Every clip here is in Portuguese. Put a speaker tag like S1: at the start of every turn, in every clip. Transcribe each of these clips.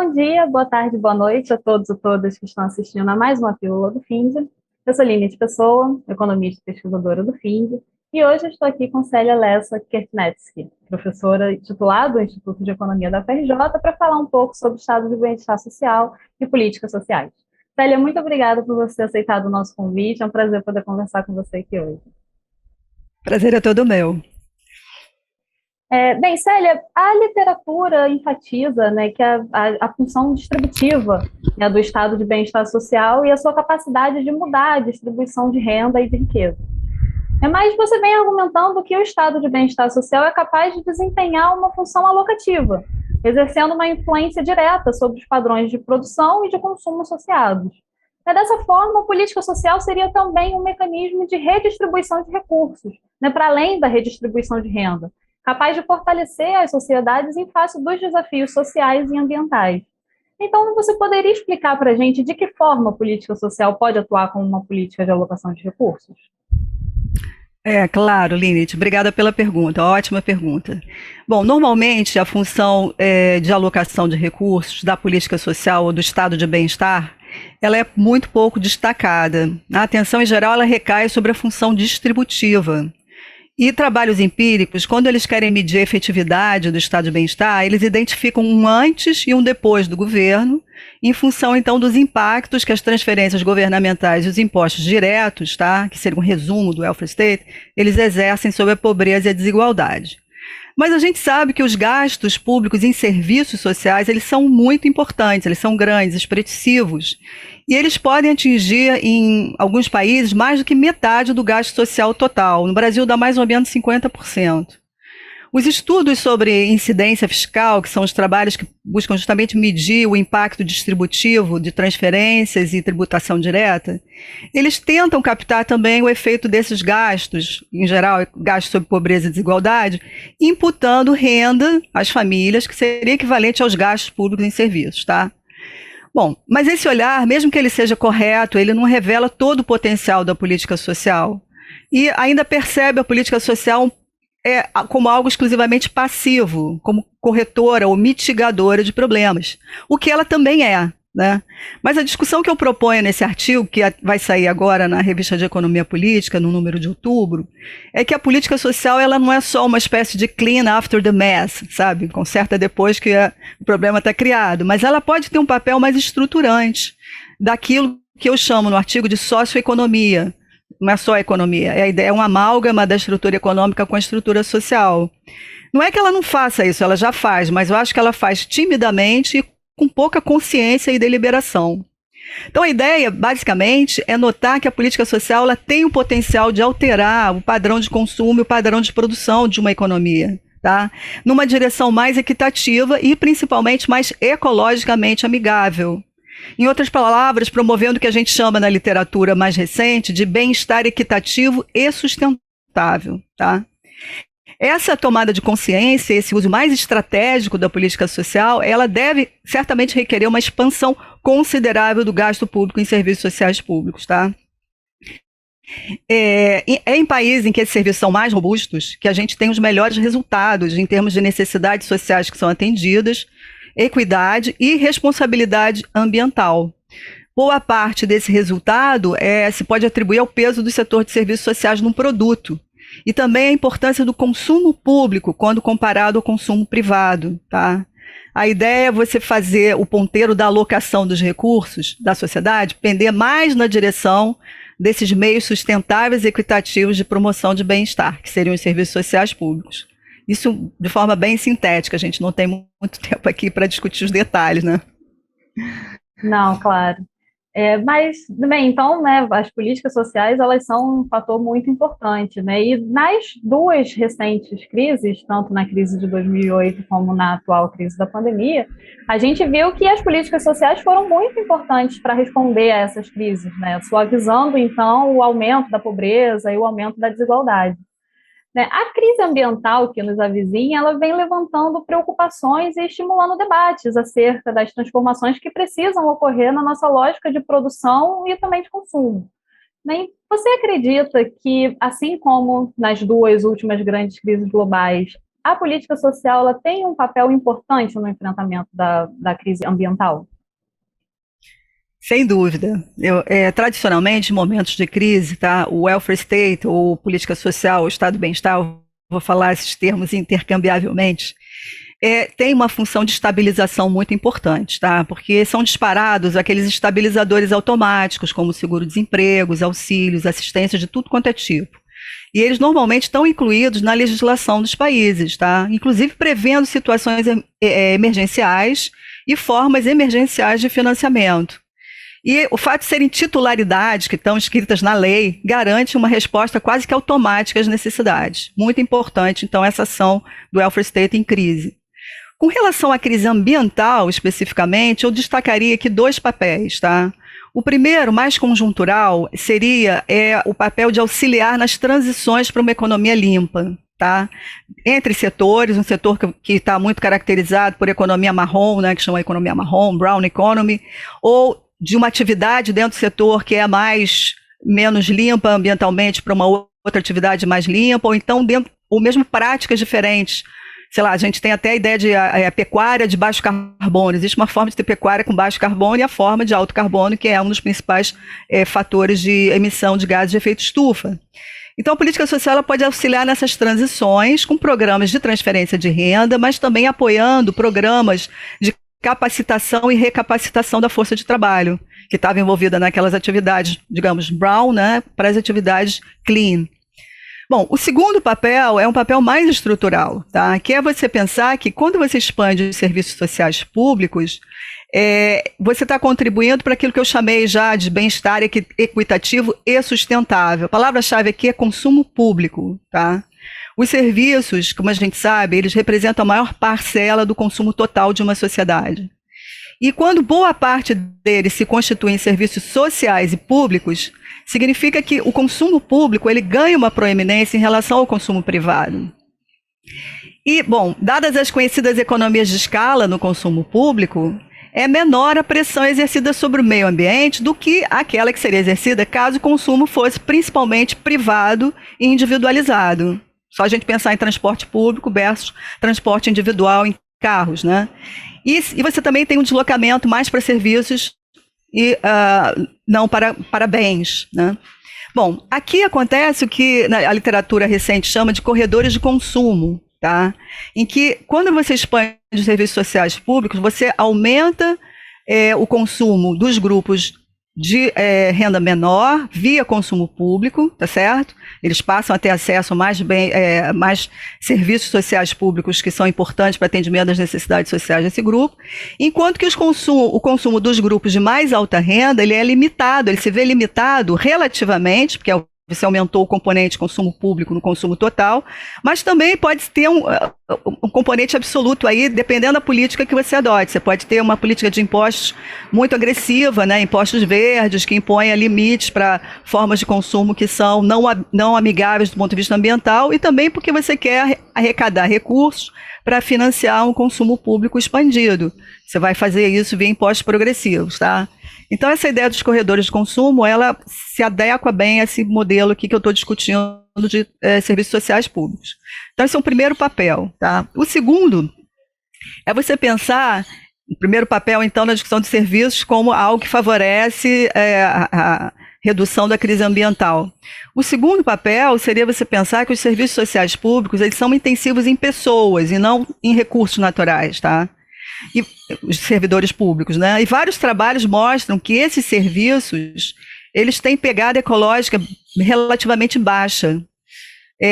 S1: Bom dia, boa tarde, boa noite a todos e todas que estão assistindo a mais uma Pílula do Finde. Eu sou Línia de Pessoa, economista e pesquisadora do Finde, e hoje eu estou aqui com Célia Lessa Kertnetsky, professora titular do Instituto de Economia da FRJ, para falar um pouco sobre o estado de bem-estar social e políticas sociais. Célia, muito obrigada por você ter aceitado o nosso convite, é um prazer poder conversar com você aqui hoje.
S2: Prazer é todo meu.
S1: Bem, Célia, a literatura enfatiza, né, que a função distributiva, né, do estado de bem-estar social e a sua capacidade de mudar a distribuição de renda e de riqueza. Mas você vem argumentando que o estado de bem-estar social é capaz de desempenhar uma função alocativa, exercendo uma influência direta sobre os padrões de produção e de consumo associados. Dessa forma, a política social seria também um mecanismo de redistribuição de recursos, né, para além da redistribuição de renda, capaz de fortalecer as sociedades em face dos desafios sociais e ambientais. Então, você poderia explicar para a gente de que forma a política social pode atuar como uma política de alocação de recursos?
S2: Claro, Linit, obrigada pela pergunta, ótima pergunta. Bom, normalmente a função de alocação de recursos da política social ou do estado de bem-estar, ela é muito pouco destacada. A atenção em geral ela recai sobre a função distributiva. E trabalhos empíricos, quando eles querem medir a efetividade do estado de bem-estar, eles identificam um antes e um depois do governo, em função, então, dos impactos que as transferências governamentais e os impostos diretos, tá, que seria um resumo do welfare state, eles exercem sobre a pobreza e a desigualdade. Mas a gente sabe que os gastos públicos em serviços sociais, eles são muito importantes, eles são grandes, expressivos. E eles podem atingir, em alguns países, mais do que metade do gasto social total. No Brasil, dá mais ou menos 50%. Os estudos sobre incidência fiscal, que são os trabalhos que buscam justamente medir o impacto distributivo de transferências e tributação direta, eles tentam captar também o efeito desses gastos, em geral, gastos sobre pobreza e desigualdade, imputando renda às famílias, que seria equivalente aos gastos públicos em serviços, tá? Bom, mas esse olhar, mesmo que ele seja correto, ele não revela todo o potencial da política social. E ainda percebe a política social como algo exclusivamente passivo, como corretora ou mitigadora de problemas, o que ela também é. Né? Mas a discussão que eu proponho nesse artigo, que vai sair agora na Revista de Economia Política, no número de outubro, é que a política social ela não é só uma espécie de clean after the mess, sabe? Conserta depois que o problema está criado, mas ela pode ter um papel mais estruturante daquilo que eu chamo no artigo de socioeconomia. Não é só a economia, a ideia é uma amálgama da estrutura econômica com a estrutura social. Não é que ela não faça isso, ela já faz, mas eu acho que ela faz timidamente e com pouca consciência e deliberação. Então a ideia, basicamente, é notar que a política social ela tem o potencial de alterar o padrão de consumo e o padrão de produção de uma economia, tá? Numa direção mais equitativa e principalmente mais ecologicamente amigável. Em outras palavras, promovendo o que a gente chama na literatura mais recente de bem-estar equitativo e sustentável, tá? Essa tomada de consciência, esse uso mais estratégico da política social, ela deve certamente requerer uma expansão considerável do gasto público em serviços sociais públicos, tá? É em países em que esses serviços são mais robustos que a gente tem os melhores resultados em termos de necessidades sociais que são atendidas, equidade e responsabilidade ambiental. Boa parte desse resultado se pode atribuir ao peso do setor de serviços sociais num produto e também a importância do consumo público quando comparado ao consumo privado. Tá? A ideia é você fazer o ponteiro da alocação dos recursos da sociedade pender mais na direção desses meios sustentáveis e equitativos de promoção de bem-estar, que seriam os serviços sociais públicos. Isso de forma bem sintética, a gente não tem muito tempo aqui para discutir os detalhes, né?
S1: Não, claro. Mas, bem, então, né, as políticas sociais, elas são um fator muito importante, né? E nas duas recentes crises, tanto na crise de 2008 como na atual crise da pandemia, a gente viu que as políticas sociais foram muito importantes para responder a essas crises, né? Suavizando, então, o aumento da pobreza e o aumento da desigualdade. A crise ambiental que nos avizinha, ela vem levantando preocupações e estimulando debates acerca das transformações que precisam ocorrer na nossa lógica de produção e também de consumo. E você acredita que, assim como nas duas últimas grandes crises globais, a política social ela tem um papel importante no enfrentamento da crise ambiental?
S2: Sem dúvida. Tradicionalmente, em momentos de crise, tá, o welfare state, ou política social, o estado de bem-estar, eu vou falar esses termos intercambiavelmente, tem uma função de estabilização muito importante, tá? Porque são disparados aqueles estabilizadores automáticos, como seguro-desemprego, auxílios, assistência de tudo quanto é tipo. E eles normalmente estão incluídos na legislação dos países, tá? Inclusive prevendo situações emergenciais e formas emergenciais de financiamento. E o fato de serem titularidades que estão escritas na lei garante uma resposta quase que automática às necessidades. Muito importante, então, essa ação do welfare state em crise. Com relação à crise ambiental, especificamente, eu destacaria aqui 2 papéis, tá? O primeiro, mais conjuntural, seria o papel de auxiliar nas transições para uma economia limpa, tá? Entre setores, um setor que está muito caracterizado por economia marrom, né, que chama economia marrom, brown economy, ou de uma atividade dentro do setor que é menos limpa ambientalmente para uma outra atividade mais limpa, ou então ou mesmo práticas diferentes. Sei lá, a gente tem até a ideia de pecuária de baixo carbono. Existe uma forma de ter pecuária com baixo carbono e a forma de alto carbono, que é um dos principais fatores de emissão de gases de efeito estufa. Então, a política social ela pode auxiliar nessas transições com programas de transferência de renda, mas também apoiando programas de capacitação e recapacitação da força de trabalho, que estava envolvida naquelas atividades, digamos, brown, né, para as atividades clean. Bom, o segundo papel é um papel mais estrutural, tá? Que é você pensar que quando você expande os serviços sociais públicos, você está contribuindo para aquilo que eu chamei já de bem-estar equitativo e sustentável. A palavra-chave aqui é consumo público, tá? Os serviços, como a gente sabe, eles representam a maior parcela do consumo total de uma sociedade. E quando boa parte deles se constitui em serviços sociais e públicos, significa que o consumo público ele ganha uma proeminência em relação ao consumo privado. E, bom, dadas as conhecidas economias de escala no consumo público, é menor a pressão exercida sobre o meio ambiente do que aquela que seria exercida caso o consumo fosse principalmente privado e individualizado. Só a gente pensar em transporte público versus transporte individual em carros, né? E você também tem um deslocamento mais para serviços e não para bens, né? Bom, aqui acontece o que a literatura recente chama de corredores de consumo, tá? Em que, quando você expande os serviços sociais públicos, você aumenta o consumo dos grupos de renda menor via consumo público, tá certo? Eles passam a ter acesso a mais serviços sociais públicos que são importantes para atendimento das necessidades sociais desse grupo, enquanto que o consumo dos grupos de mais alta renda, ele é limitado, ele se vê limitado relativamente, porque você aumentou o componente de consumo público no consumo total, mas também pode ter um componente absoluto aí, dependendo da política que você adote. Você pode ter uma política de impostos muito agressiva, né? Impostos verdes, que impõem limites para formas de consumo que são não amigáveis do ponto de vista ambiental, e também porque você quer arrecadar recursos para financiar um consumo público expandido. Você vai fazer isso via impostos progressivos, tá? Então, essa ideia dos corredores de consumo, ela se adequa bem a esse modelo aqui que eu estou discutindo de serviços sociais públicos. Então, esse é o primeiro papel, tá? O segundo é você pensar, o primeiro papel, então, na discussão de serviços como algo que favorece a redução da crise ambiental. O segundo papel seria você pensar que os serviços sociais públicos, eles são intensivos em pessoas e não em recursos naturais, tá? E os servidores públicos, né? E vários trabalhos mostram que esses serviços, eles têm pegada ecológica relativamente baixa.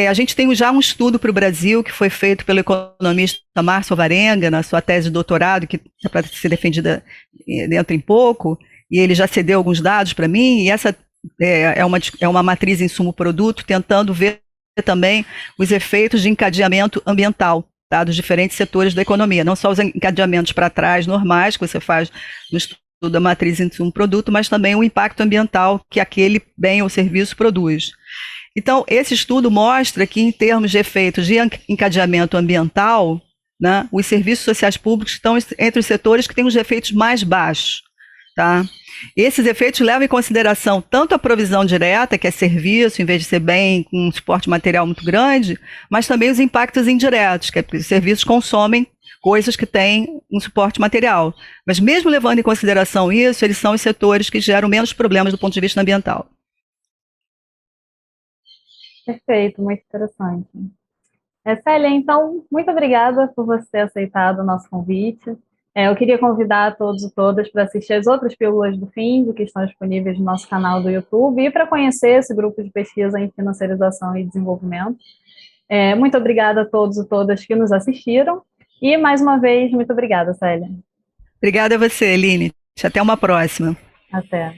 S2: A gente tem já um estudo para o Brasil que foi feito pelo economista Márcio Alvarenga na sua tese de doutorado, que é para ser defendida dentro em pouco, e ele já cedeu alguns dados para mim, e essa é uma matriz insumo-produto, tentando ver também os efeitos de encadeamento ambiental, tá, dos diferentes setores da economia, não só os encadeamentos para trás normais que você faz no estudo da matriz insumo-produto, mas também o impacto ambiental que aquele bem ou serviço produz. Então, esse estudo mostra que, em termos de efeitos de encadeamento ambiental, né, os serviços sociais públicos estão entre os setores que têm os efeitos mais baixos, tá? Esses efeitos levam em consideração tanto a provisão direta, que é serviço, em vez de ser bem com um suporte material muito grande, mas também os impactos indiretos, que é que os serviços consomem coisas que têm um suporte material. Mas mesmo levando em consideração isso, eles são os setores que geram menos problemas do ponto de vista ambiental.
S1: Perfeito, muito interessante. Célia, então, muito obrigada por você ter aceitado o nosso convite. Eu queria convidar a todos e todas para assistir as outras pílulas do FINDE, que estão disponíveis no nosso canal do YouTube, e para conhecer esse grupo de pesquisa em financiarização e desenvolvimento. Muito obrigada a todos e todas que nos assistiram. E, mais uma vez, muito obrigada, Célia.
S2: Obrigada a você, Eline. Até uma próxima.
S1: Até.